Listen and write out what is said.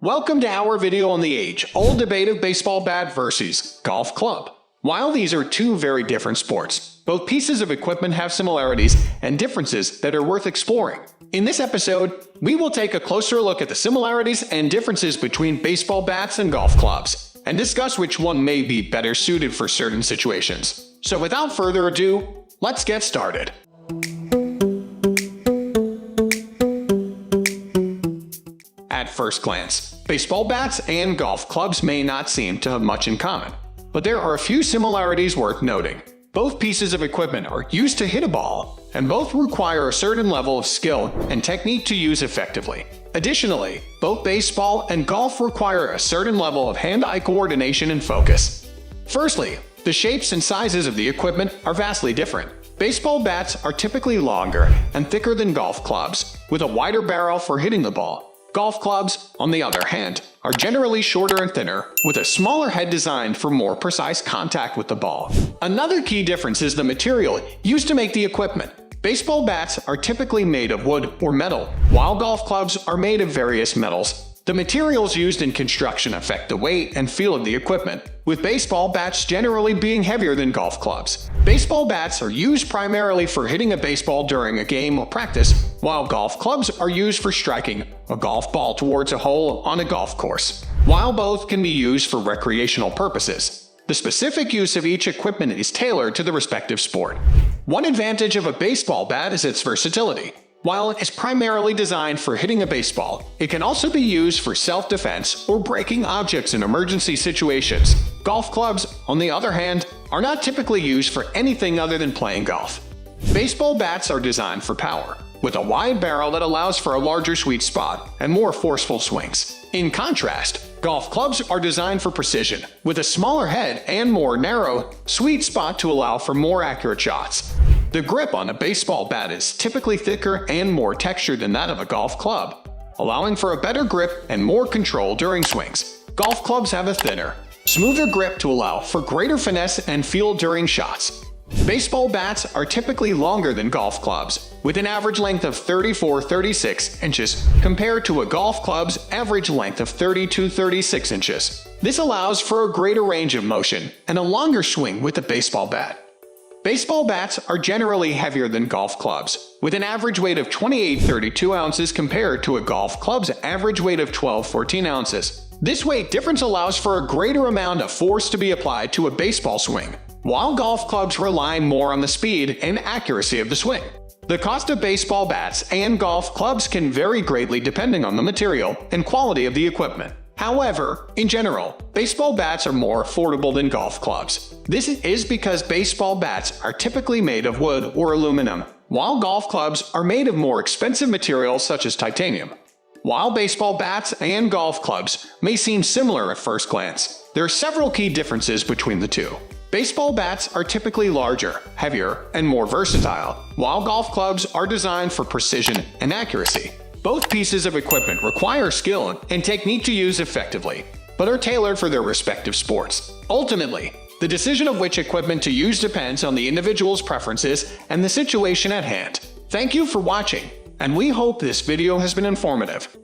Welcome to our video on the age-old debate of baseball bat versus golf club. While these are two very different sports, both pieces of equipment have similarities and differences that are worth exploring. In this episode, we will take a closer look at the similarities and differences between baseball bats and golf clubs, and discuss which one may be better suited for certain situations. So without further ado, let's get started. At first glance, baseball bats and golf clubs may not seem to have much in common, but there are a few similarities worth noting. Both pieces of equipment are used to hit a ball, and both require a certain level of skill and technique to use effectively. Additionally, both baseball and golf require a certain level of hand-eye coordination and focus. Firstly, the shapes and sizes of the equipment are vastly different. Baseball bats are typically longer and thicker than golf clubs, with a wider barrel for hitting the ball. Golf clubs, on the other hand, are generally shorter and thinner, with a smaller head designed for more precise contact with the ball. Another key difference is the material used to make the equipment. Baseball bats are typically made of wood or metal, while golf clubs are made of various metals. The materials used in construction affect the weight and feel of the equipment, with baseball bats generally being heavier than golf clubs. Baseball bats are used primarily for hitting a baseball during a game or practice, while golf clubs are used for striking a golf ball towards a hole on a golf course. While both can be used for recreational purposes, the specific use of each equipment is tailored to the respective sport. One advantage of a baseball bat is its versatility. While it is primarily designed for hitting a baseball, it can also be used for self-defense or breaking objects in emergency situations. Golf clubs, on the other hand, are not typically used for anything other than playing golf. Baseball bats are designed for power, with a wide barrel that allows for a larger sweet spot and more forceful swings. In contrast, golf clubs are designed for precision, with a smaller head and more narrow, sweet spot to allow for more accurate shots. The grip on a baseball bat is typically thicker and more textured than that of a golf club, allowing for a better grip and more control during swings. Golf clubs have a thinner, smoother grip to allow for greater finesse and feel during shots. Baseball bats are typically longer than golf clubs, with an average length of 34-36 inches compared to a golf club's average length of 32-36 inches. This allows for a greater range of motion and a longer swing with a baseball bat. Baseball bats are generally heavier than golf clubs, with an average weight of 28-32 ounces compared to a golf club's average weight of 12-14 ounces. This weight difference allows for a greater amount of force to be applied to a baseball swing, while golf clubs rely more on the speed and accuracy of the swing. The cost of baseball bats and golf clubs can vary greatly depending on the material and quality of the equipment. However, in general, baseball bats are more affordable than golf clubs. This is because baseball bats are typically made of wood or aluminum, while golf clubs are made of more expensive materials such as titanium. While baseball bats and golf clubs may seem similar at first glance, there are several key differences between the two. Baseball bats are typically larger, heavier, and more versatile, while golf clubs are designed for precision and accuracy. Both pieces of equipment require skill and technique to use effectively, but are tailored for their respective sports. Ultimately, the decision of which equipment to use depends on the individual's preferences and the situation at hand. Thank you for watching, and we hope this video has been informative.